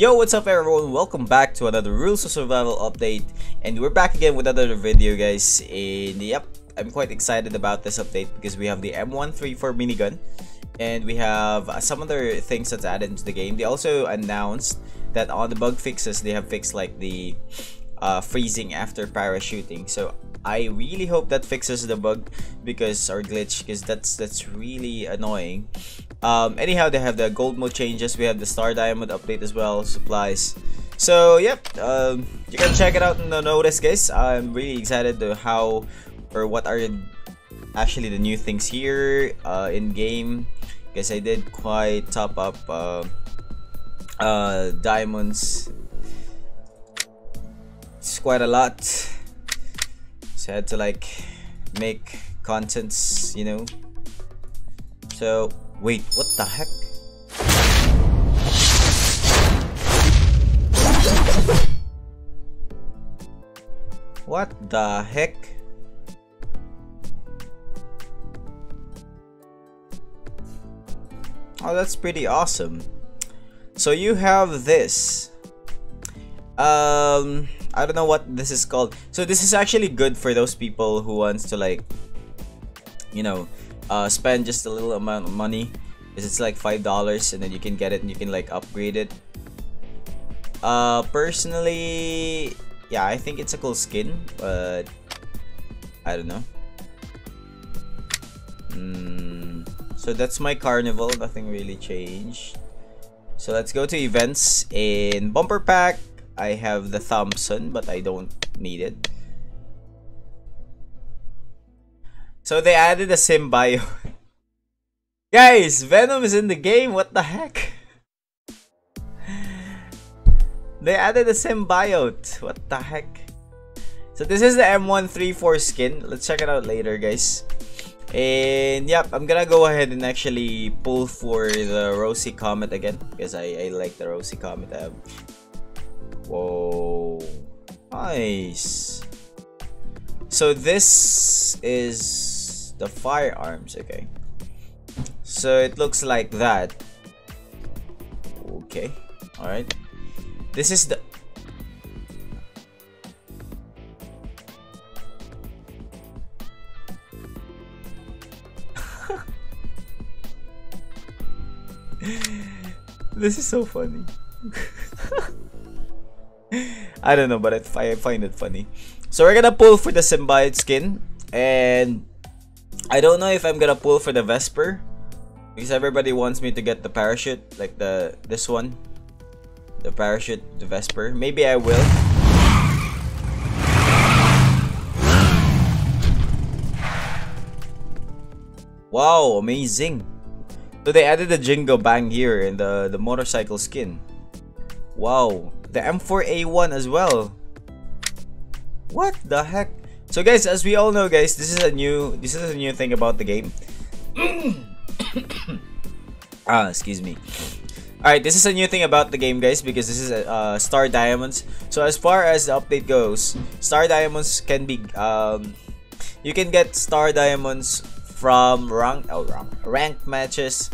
Yo, what's up everyone? Welcome back to another Rules of Survival update, and we're back again with another video, guys. And yep, I'm quite excited about this update because we have the M134 minigun and we have some other things that's added into the game. They also announced that on the bug fixes they have fixed like the freezing after parachuting. So I really hope that fixes the bug because or glitch, because that's really annoying. Anyhow, they have the gold mode changes, we have the star diamond update as well, supplies. So yep, you can check it out in the notice, guys. I'm really excited to how or what are actually the new things here in game, because I did quite top up diamonds. It's quite a lot, so I had to like make contents, you know. So wait, what the heck? What the heck? Oh, that's pretty awesome. So you have this. I don't know what this is called. So this is actually good for those people who wants to, like, you know, spend just a little amount of money, because it's like $5 and then you can get it and you can like upgrade it. Personally, yeah, I think it's a cool skin, but I don't know. So that's my carnival, nothing really changed. So let's go to events. In bumper pack I have the Thompson, but I don't need it. So they added a symbiote. Guys, Venom is in the game. What the heck? They added a symbiote. What the heck? So this is the M134 skin. Let's check it out later, guys. And yep, I'm gonna go ahead and actually pull for the Rosy Comet again, because I like the Rosy Comet. Whoa, nice. So this is the firearms, okay. So it looks like that. Okay, all right. This is the this is so funny. I don't know, but I find it funny. So we're gonna pull for the symbiote skin, and I don't know if I'm gonna pull for the Vesper, because everybody wants me to get the parachute, like this one, the parachute, the Vesper. Maybe I will. Wow, amazing. So they added the Jingo Bang here in the motorcycle skin. Wow, the M4A1 as well. What the heck? So guys, as we all know, guys, this is a new thing about the game. Excuse me. Alright, this is a new thing about the game, guys, because this is Star Diamonds. So as far as the update goes, Star Diamonds can be you can get Star Diamonds from ranked matches,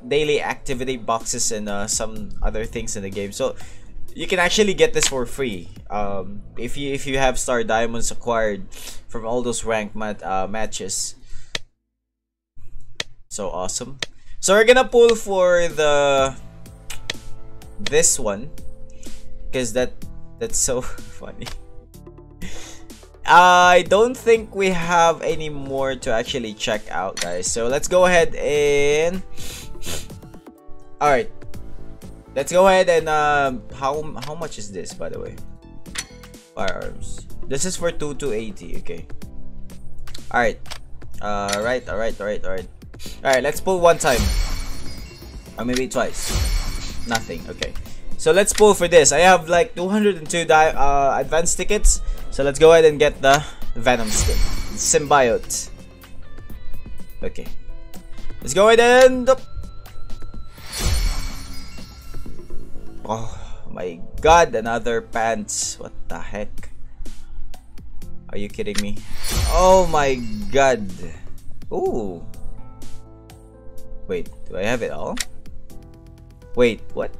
daily activity boxes, and some other things in the game. So you can actually get this for free if you have Star Diamonds acquired from all those ranked matches. So awesome. So we're gonna pull for this one, because that's so funny. I don't think we have any more to actually check out, guys. So let's go ahead and alright, let's go ahead and how much is this, by the way? Firearms. This is for 2280, okay. Alright. Alright, let's pull one time. Or maybe twice. Nothing, okay. So let's pull for this. I have like 202 advanced tickets. So let's go ahead and get the Venom skin. Symbiote. Okay. Let's go ahead and oh my god, another pants. What the heck? Are you kidding me? Oh my god. Ooh. Wait, do I have it all? Wait, what?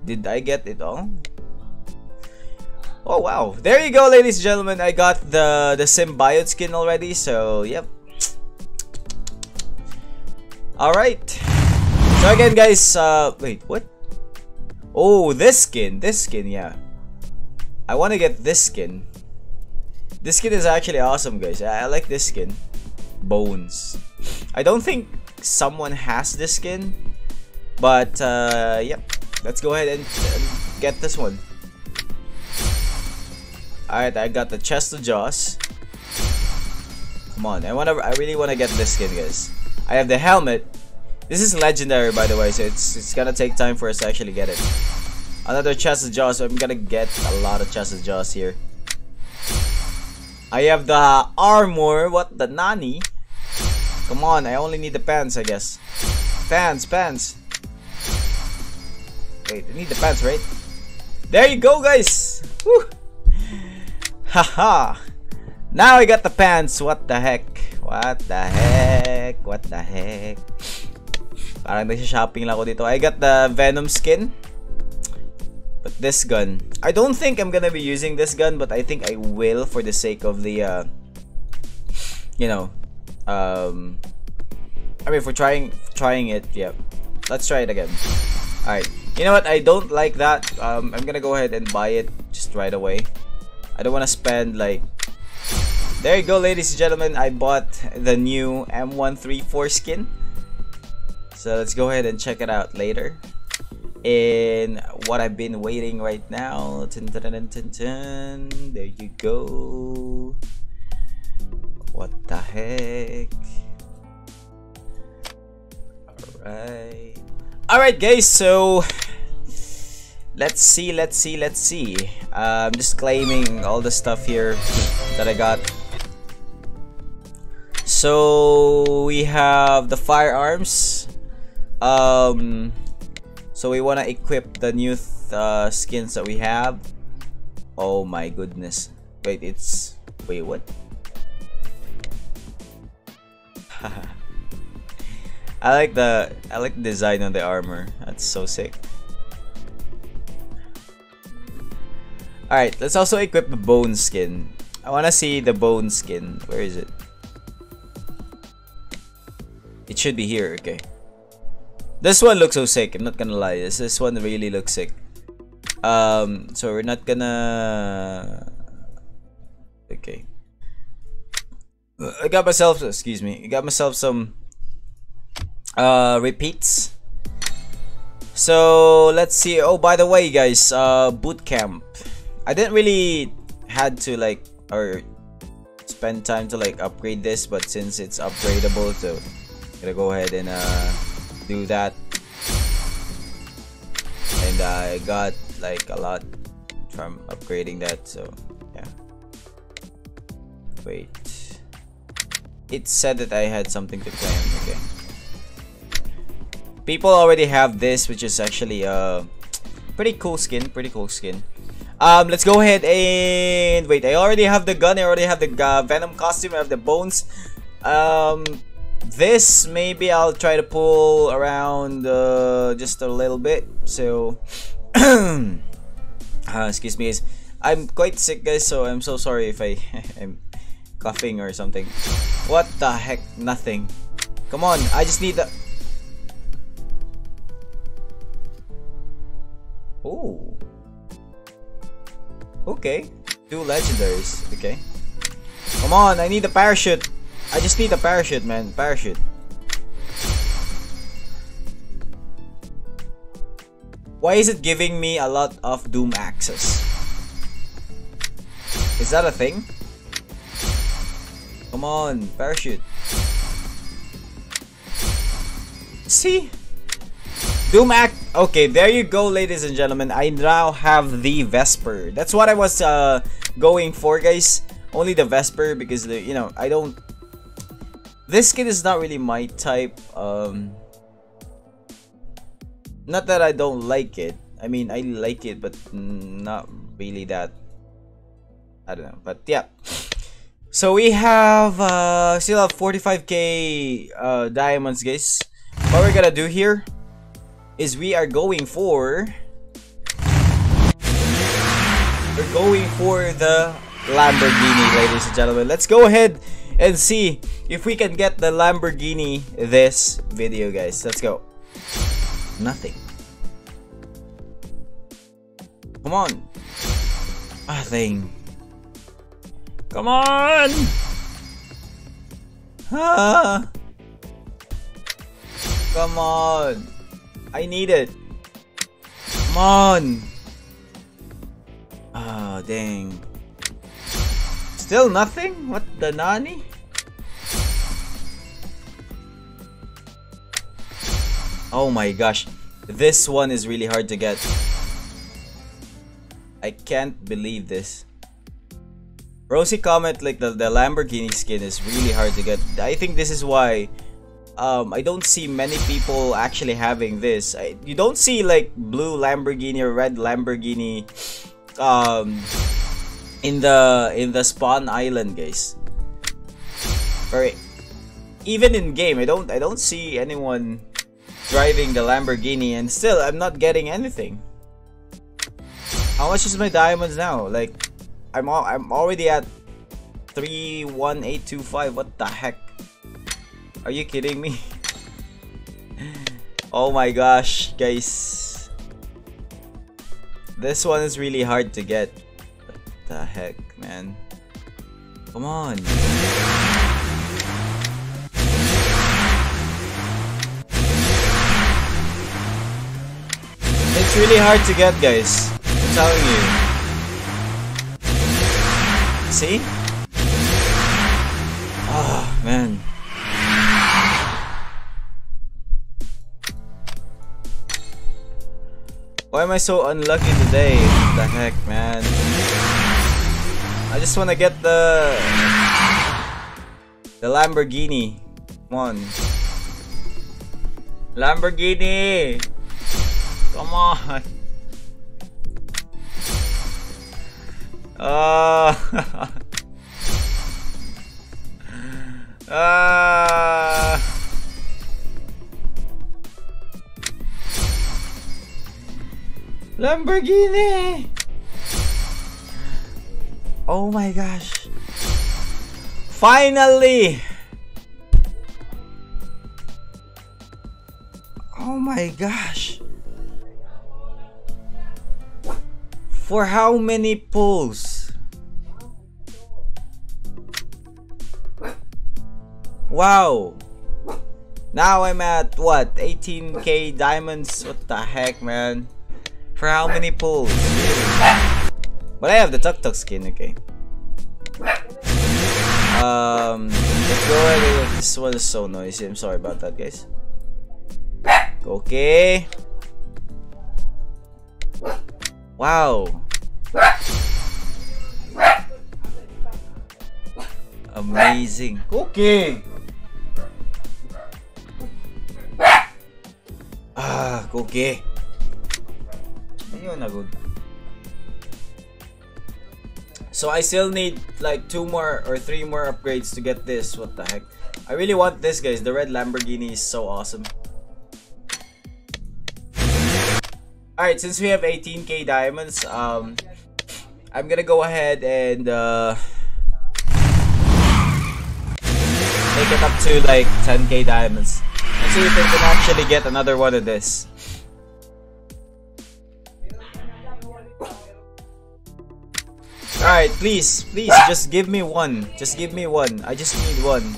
Did I get it all? Oh wow, there you go, ladies and gentlemen. I got the symbiote skin already, so yep. Alright, so again guys, wait, what? Oh, this skin, yeah. I want to get this skin. This skin is actually awesome, guys. I like this skin. Bones. I don't think someone has this skin, but yep. Let's go ahead and get this one. Alright, I got the chest of jaws. Come on, I really wanna get this skin, guys. I have the helmet. This is legendary, by the way, so it's gonna take time for us to actually get it. Another chest of jaws, so I'm gonna get a lot of chest of jaws here. I have the armor. What the nani? Come on, I only need the pants, I guess. Pants. Wait, I need the pants, right? There you go, guys. Woo. Haha. Now I got the pants. What the heck? What the heck? Parang nag-shopping lang ako dito. I got the Venom skin. But this gun, I don't think I'm gonna be using this gun, but I think I will for the sake of the you know, I mean, for trying it. Yep. Let's try it again. Alright. You know what? I don't like that. I'm gonna go ahead and buy it just right away. I don't want to spend like... There you go, ladies and gentlemen. I bought the new M134 skin. So let's go ahead and check it out later. In what I've been waiting right now. There you go. What the heck? Alright guys, so let's see. I'm just claiming all the stuff here that I got. So we have the firearms. So we want to equip the new skins that we have. Oh my goodness. Wait, what? I like the design on the armor. That's so sick. Alright, let's also equip the bone skin. I wanna see the bone skin. Where is it? It should be here, okay. This one looks so sick, I'm not gonna lie. This one really looks sick. So we're not gonna... Okay. I got myself some repeats. So let's see. Oh, by the way guys, boot camp. I didn't really had to like or spend time to like upgrade this, but since it's upgradable, so I'm gonna go ahead and do that. And I got like a lot from upgrading that, so yeah. Wait, it said that I had something to claim. Okay, people already have this, which is actually pretty cool skin. Let's go ahead and wait. I already have the gun. I already have the Venom costume. I have the bones. This maybe I'll try to pull around just a little bit. So excuse me guys, I'm quite sick guys, so I'm so sorry if I'm coughing or something. What the heck? Nothing. Come on, I just need the... Oh, okay, 2 legendaries. Okay, come on, I need a parachute. I just need a parachute, man. Parachute. Why is it giving me a lot of Doom access? Is that a thing? Come on, parachute. See? Doom act. Okay, there you go, ladies and gentlemen. I now have the Vesper. That's what I was going for, guys. Only the Vesper because you know, I don't... This skin is not really my type. Not that I don't like it. I mean, I like it, but not really that. I don't know, but yeah. So we have still have 45k diamonds, guys. What we're gonna do here is we are going for we're going for the Lamborghini, ladies and gentlemen. Let's go ahead and see if we can get the Lamborghini this video, guys. Let's go. Nothing. Come on. Nothing. Come on. Ah. Come on. I need it. Come on. Oh, dang. Still nothing? What the nani? Oh my gosh. This one is really hard to get. I can't believe this. Rosie comment like the Lamborghini skin is really hard to get. I think this is why I don't see many people actually having this. You don't see like blue Lamborghini or red Lamborghini in the spawn island, guys. Or even in game, I don't see anyone driving the Lamborghini, and still I'm not getting anything. How much is my diamonds now? Like I'm already at 31825. What the heck? Are you kidding me? Oh my gosh, guys. This one is really hard to get. What the heck, man? Come on. It's really hard to get, guys. I'm telling you. See? Oh, man. Why am I so unlucky today? What the heck, man? I just want to get the Lamborghini. Come on. Lamborghini! Come on. Lamborghini! Oh my gosh. Finally! Oh my gosh. For how many pulls? Wow. Now I'm at what? 18k diamonds? What the heck, man? For how many pulls? But I have the Tuk Tuk skin, okay. Let's go ahead. This one is so noisy. I'm sorry about that, guys. Okay. Wow. Amazing. Okay. Okay. Ayun na good. So I still need like 2 more or 3 more upgrades to get this. What the heck? I really want this, guys. The red Lamborghini is so awesome. Alright, since we have 18k diamonds, I'm gonna go ahead and make it up to like 10k diamonds. Let's see if we can actually get another one of this. Alright, please, just give me one. Just give me one. I just need one.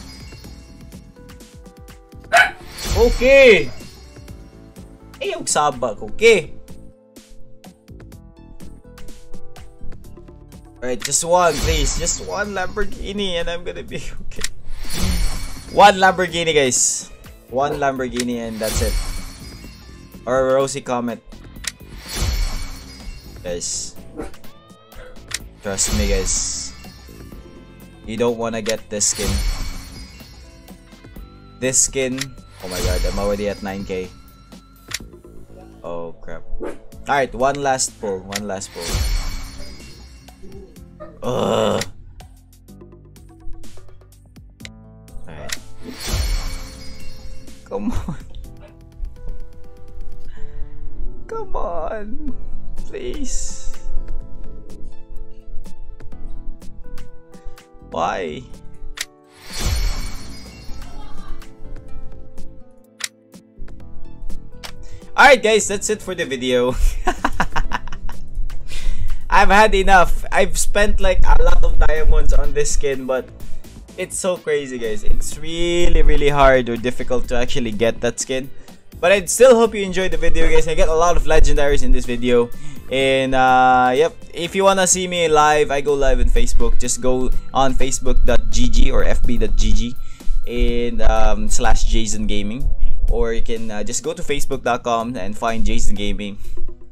Okay! Eh, yung sabak, okay. Alright, just one, please. Just one Lamborghini and I'm gonna be okay. One Lamborghini, guys. One Lamborghini and that's it. Or a Rosie Comet. Guys. Trust me, guys. You don't wanna get this skin. This skin. Oh my god, I'm already at 9k. Oh crap. Alright, one last pull. One last pull. Ugh. Alright. Come on. Come on. Please. Why? Alright guys, that's it for the video. I've had enough. I've spent like a lot of diamonds on this skin, but it's so crazy guys. It's really hard or difficult to actually get that skin. But I still hope you enjoyed the video guys. I get a lot of legendaries in this video. And yep, if you wanna see me live, I go live on Facebook. Just go on facebook.gg or fb.gg and /Jazon Gaming. Or you can just go to facebook.com and find Jazon Gaming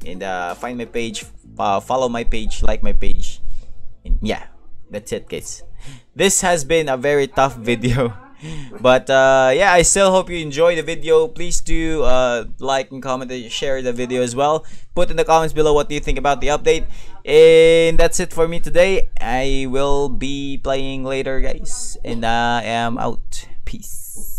and find my page, follow my page, like my page, and yeah, that's it guys. This has been a very tough video, but yeah, I still hope you enjoy the video. Please do like and comment and share the video as well. Put in the comments below what do you think about the update, and that's it for me today. I will be playing later guys, and I am out. Peace.